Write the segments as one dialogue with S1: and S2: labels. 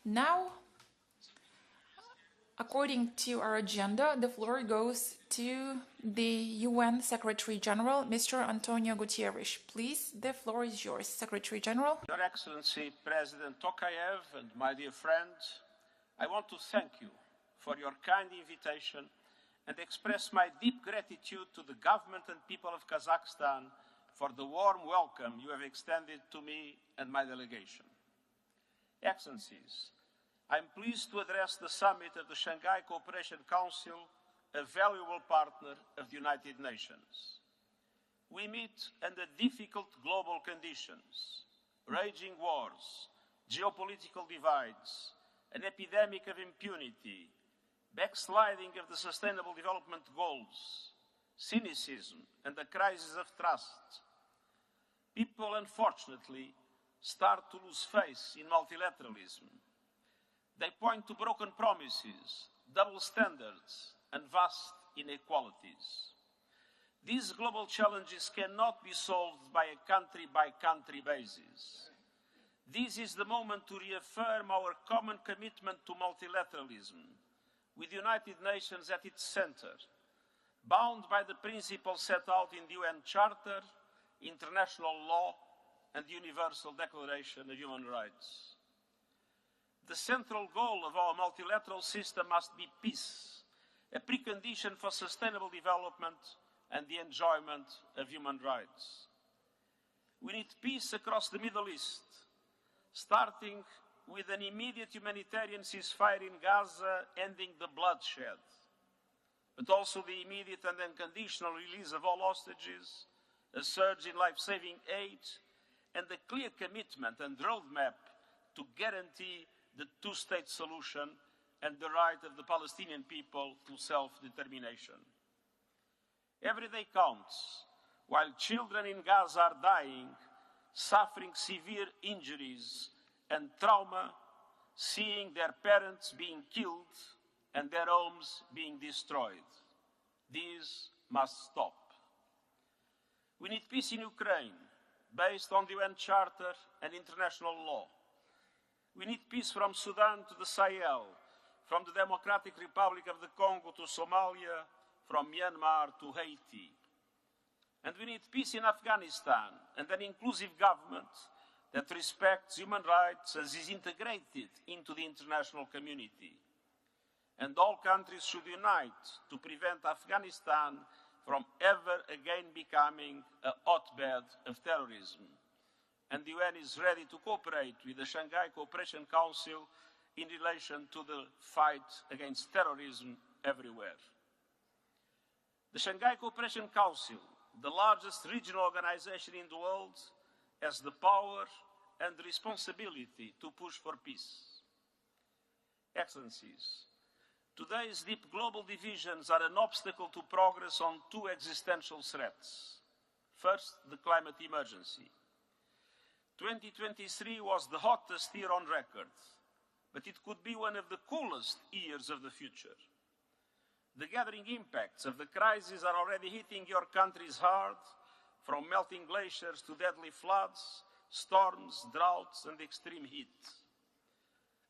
S1: Now, according to our agenda, the floor goes to the UN Secretary General, Mr. António Guterres. Please, the floor is yours, Secretary General.
S2: Your Excellency, President Tokayev, and my dear friends, I want to thank you for your kind invitation and express my deep gratitude to the government and people of Kazakhstan for the warm welcome you have extended to me and my delegation. Excellencies, I am pleased to address the summit of the Shanghai Cooperation Council, a valuable partner of the United Nations. We meet under difficult global conditions, raging wars, geopolitical divides, an epidemic of impunity, backsliding of the Sustainable Development Goals, cynicism, and the crisis of trust. People, unfortunately, start to lose faith in multilateralism. They point to broken promises, double standards, and vast inequalities. These global challenges cannot be solved by a country-by-country basis. This is the moment to reaffirm our common commitment to multilateralism, with the United Nations at its center, bound by the principles set out in the UN Charter, international law, and the Universal Declaration of Human Rights. The central goal of our multilateral system must be peace, a precondition for sustainable development and the enjoyment of human rights. We need peace across the Middle East, starting with an immediate humanitarian ceasefire in Gaza, ending the bloodshed, but also the immediate and unconditional release of all hostages, a surge in life-saving aid, and a clear commitment and roadmap to guarantee the two-state solution and the right of the Palestinian people to self-determination. Every day counts, while children in Gaza are dying, suffering severe injuries and trauma, seeing their parents being killed and their homes being destroyed. This must stop. We need peace in Ukraine, based on the UN Charter and international law. We need peace from Sudan to the Sahel, from the Democratic Republic of the Congo to Somalia, from Myanmar to Haiti. And we need peace in Afghanistan and an inclusive government that respects human rights and is integrated into the international community. And all countries should unite to prevent Afghanistan from ever again becoming a hotbed of terrorism. And the UN is ready to cooperate with the Shanghai Cooperation Council in relation to the fight against terrorism everywhere. The Shanghai Cooperation Council, the largest regional organization in the world, has the power and the responsibility to push for peace. Excellencies, today's deep global divisions are an obstacle to progress on two existential threats. First, the climate emergency. 2023 was the hottest year on record, but it could be one of the coolest years of the future. The gathering impacts of the crisis are already hitting your countries hard, from melting glaciers to deadly floods, storms, droughts, and extreme heat.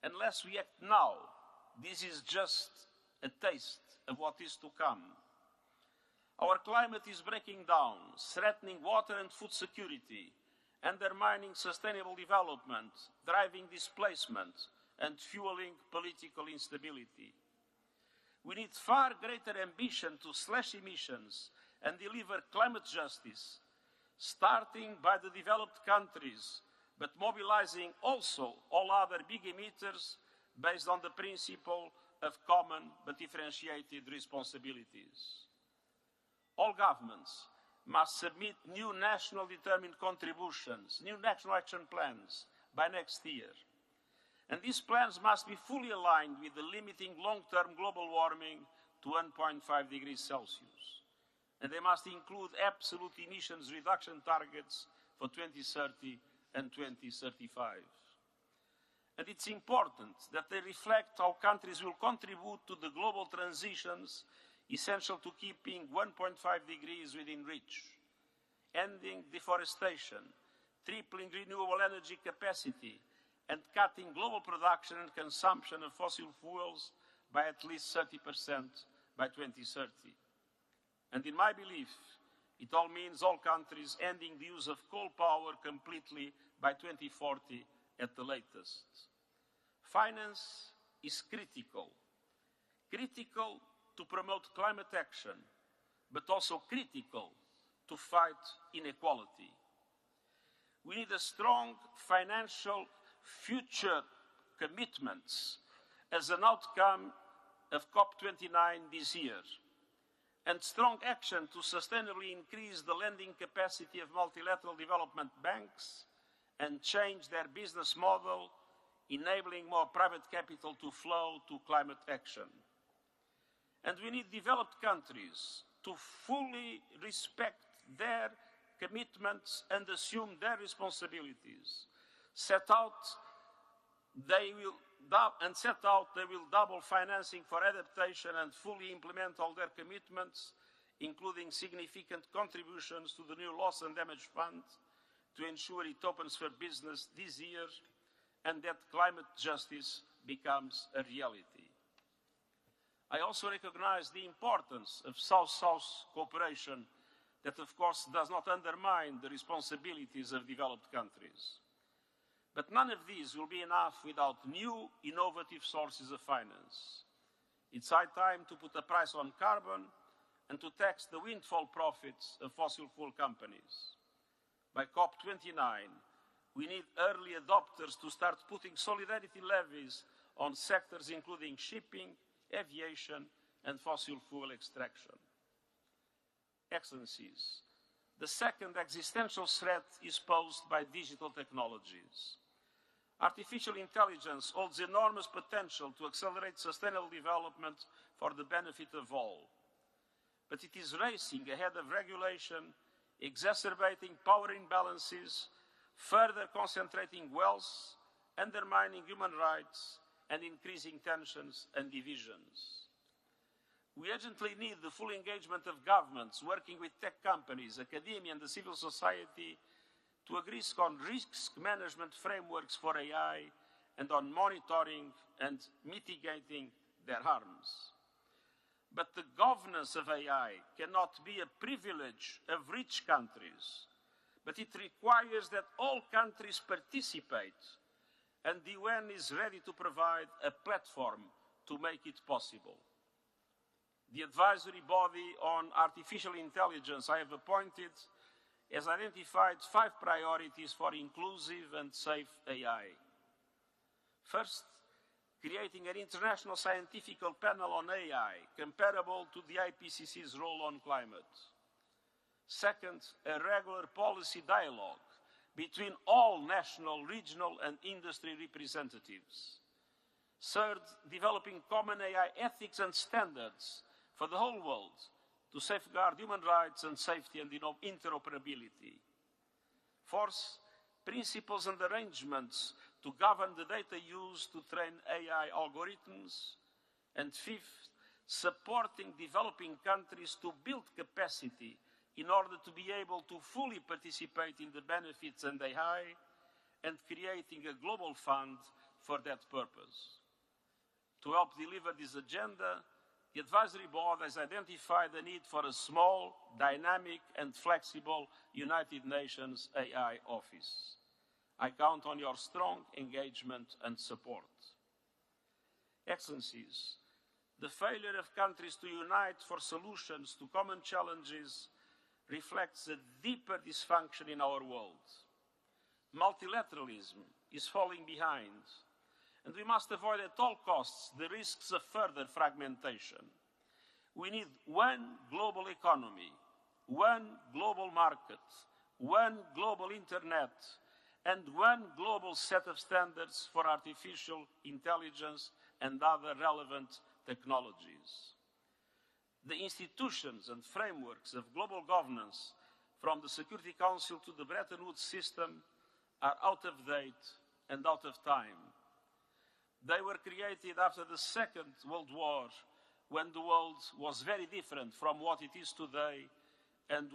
S2: Unless we act now, this is just a taste of what is to come. Our climate is breaking down, threatening water and food security, undermining sustainable development, driving displacement, and fueling political instability. We need far greater ambition to slash emissions and deliver climate justice, starting by the developed countries, but mobilizing also all other big emitters based on the principle of common but differentiated responsibilities. All governments must submit new national determined contributions, new national action plans by next year. And these plans must be fully aligned with the limiting long-term global warming to 1.5 degrees Celsius. And they must include absolute emissions reduction targets for 2030 and 2035. And it's important that they reflect how countries will contribute to the global transitions essential to keeping 1.5 degrees within reach, ending deforestation, tripling renewable energy capacity, and cutting global production and consumption of fossil fuels by at least 30% by 2030. And in my belief, it all means all countries ending the use of coal power completely by 2040 at the latest. Finance is critical to promote climate action, but also critical to fight inequality. We need a strong financial future commitments as an outcome of COP29 this year, and strong action to sustainably increase the lending capacity of multilateral development banks and change their business model, enabling more private capital to flow to climate action. And we need developed countries to fully respect their commitments and assume their responsibilities. They will double financing for adaptation and fully implement all their commitments, including significant contributions to the new Loss and Damage Fund to ensure it opens for business this year and that climate justice becomes a reality. I also recognize the importance of South-South cooperation that, of course, does not undermine the responsibilities of developed countries. But none of these will be enough without new, innovative sources of finance. It's high time to put a price on carbon and to tax the windfall profits of fossil fuel companies. By COP29, we need early adopters to start putting solidarity levies on sectors including shipping, aviation, and fossil fuel extraction. Excellencies, the second existential threat is posed by digital technologies. Artificial intelligence holds enormous potential to accelerate sustainable development for the benefit of all. But it is racing ahead of regulation, exacerbating power imbalances, further concentrating wealth, undermining human rights, and increasing tensions and divisions. We urgently need the full engagement of governments working with tech companies, academia, and the civil society to agree on risk management frameworks for AI and on monitoring and mitigating their harms. But the governance of AI cannot be a privilege of rich countries, but it requires that all countries participate, and the UN is ready to provide a platform to make it possible. The advisory body on artificial intelligence I have appointed has identified 5 priorities for inclusive and safe AI. First, creating an international scientific panel on AI comparable to the IPCC's role on climate. Second, a regular policy dialogue between all national, regional, and industry representatives. Third, developing common AI ethics and standards for the whole world to safeguard human rights and safety and interoperability. Fourth, principles and arrangements to govern the data used to train AI algorithms. And fifth, supporting developing countries to build capacity in order to be able to fully participate in the benefits of AI and creating a global fund for that purpose. To help deliver this agenda, the advisory board has identified the need for a small, dynamic, and flexible United Nations AI office. I count on your strong engagement and support. Excellencies, the failure of countries to unite for solutions to common challenges reflects a deeper dysfunction in our world. Multilateralism is falling behind, and we must avoid at all costs the risks of further fragmentation. We need one global economy, one global market, one global internet, and one global set of standards for artificial intelligence and other relevant technologies. The institutions and frameworks of global governance, from the Security Council to the Bretton Woods system, are out of date and out of time. They were created after the Second World War, when the world was very different from what it is today, and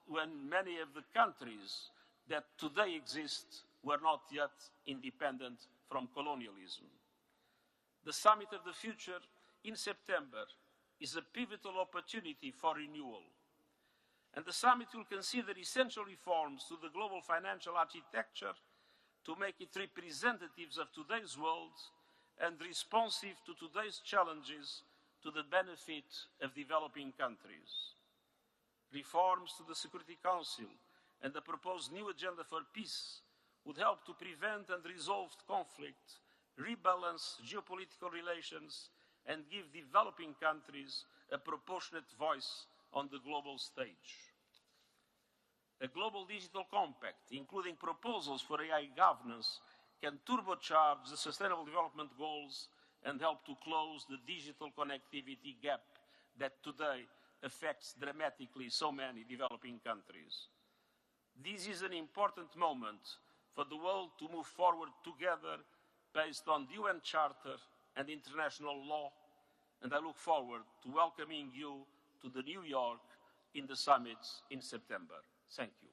S2: when many of the countries that today exist were not yet independent from colonialism. The Summit of the Future in September is a pivotal opportunity for renewal. And the Summit will consider essential reforms to the global financial architecture to make it representatives of today's world and responsive to today's challenges to the benefit of developing countries. Reforms to the Security Council and the proposed new agenda for peace would help to prevent and resolve conflict, rebalance geopolitical relations, and give developing countries a proportionate voice on the global stage. A global digital compact, including proposals for AI governance, can turbocharge the Sustainable Development Goals and help to close the digital connectivity gap that today affects dramatically so many developing countries. This is an important moment for the world to move forward together based on the UN Charter and international law, and I look forward to welcoming you to New York in the summit in September. Thank you.